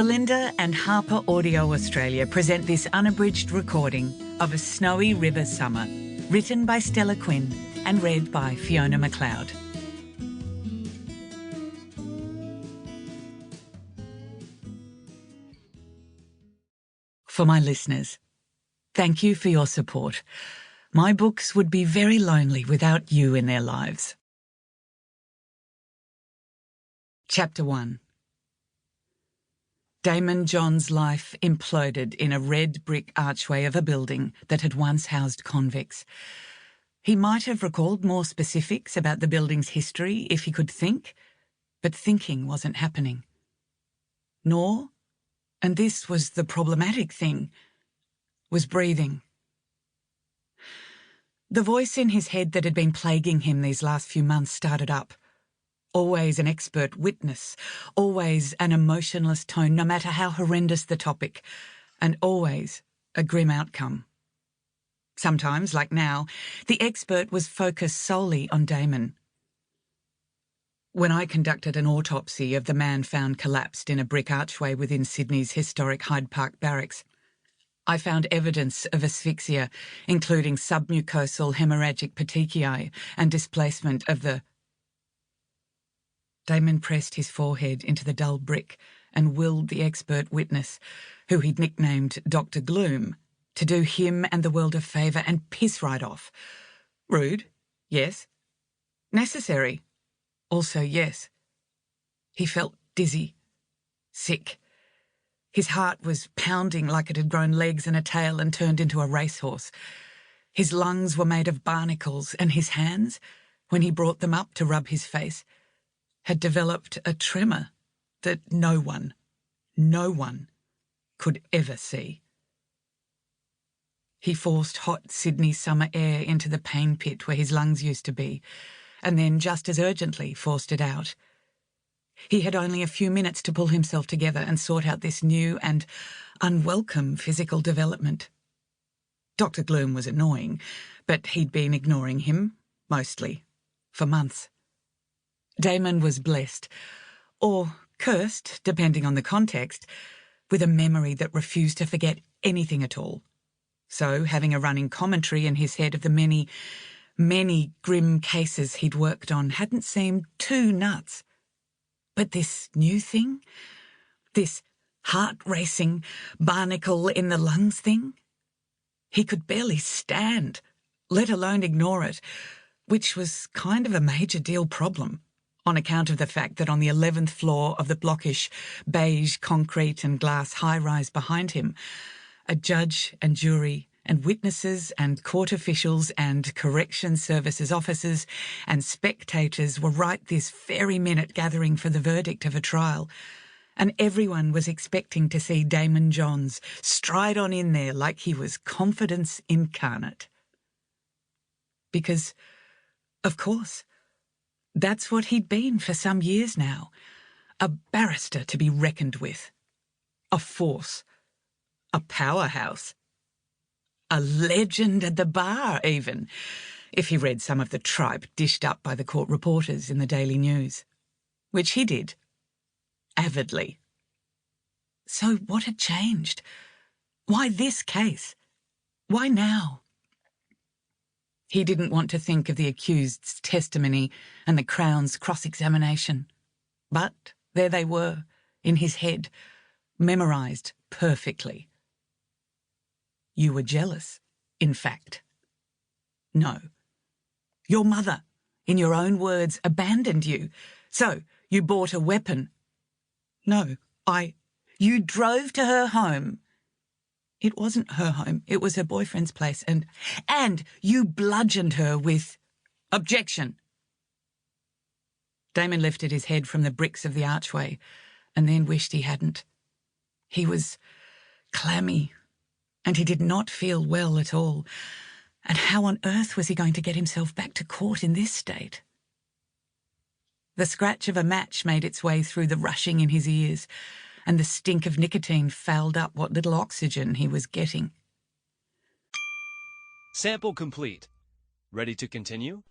Belinda and HarperAudio Australia present this unabridged recording of A Snowy River Summer, written by Stella Quinn and read by Fiona Macleod. For my listeners, thank you for your support. My books would be very lonely without you in their lives. Chapter 1. Damon John's life imploded in a red brick archway of a building that had once housed convicts. He might have recalled more specifics about the building's history if he could think, but thinking wasn't happening. Nor, and this was the problematic thing, was breathing. The voice in his head that had been plaguing him these last few months started up. Always an expert witness, always an emotionless tone, no matter how horrendous the topic, and always a grim outcome. Sometimes, like now, the expert was focused solely on Damon. When I conducted an autopsy of the man found collapsed in a brick archway within Sydney's historic Hyde Park barracks, I found evidence of asphyxia, including submucosal hemorrhagic petechiae and displacement of the... Damon pressed his forehead into the dull brick and willed the expert witness, who he'd nicknamed Dr. Gloom, to do him and the world a favour and piss right off. Rude, yes. Necessary, also yes. He felt dizzy, sick. His heart was pounding like it had grown legs and a tail and turned into a racehorse. His lungs were made of barnacles, and his hands, when he brought them up to rub his face, had developed a tremor that no one could ever see. He forced hot Sydney summer air into the pain pit where his lungs used to be, and then just as urgently forced it out. He had only a few minutes to pull himself together and sort out this new and unwelcome physical development. Dr. Gloom was annoying, but he'd been ignoring him, mostly, for months. Damon was blessed, or cursed, depending on the context, with a memory that refused to forget anything at all. So, having a running commentary in his head of the many, many grim cases he'd worked on hadn't seemed too nuts. But this new thing, this heart-racing, barnacle in the lungs thing, he could barely stand, let alone ignore it, which was kind of a major deal problem, on account of the fact that on the 11th floor of the blockish, beige concrete and glass high-rise behind him, a judge and jury and witnesses and court officials and correction services officers and spectators were right this very minute gathering for the verdict of a trial, and everyone was expecting to see Damon Johns stride on in there like he was confidence incarnate. Because, of course, that's what he'd been for some years now, a barrister to be reckoned with, a force, a powerhouse, a legend at the bar even, if he read some of the tripe dished up by the court reporters in the Daily News, which he did, avidly. So what had changed? Why this case? Why now? He didn't want to think of the accused's testimony and the Crown's cross-examination. But there they were, in his head, memorised perfectly. You were jealous, in fact. No. Your mother, in your own words, abandoned you. So you bought a weapon. No, you drove to her home. It wasn't her home, it was her boyfriend's place, and you bludgeoned her with... Objection! Damon lifted his head from the bricks of the archway and then wished he hadn't. He was clammy, and he did not feel well at all. And how on earth was he going to get himself back to court in this state? The scratch of a match made its way through the rushing in his ears, and the stink of nicotine fouled up what little oxygen he was getting. Sample complete. Ready to continue?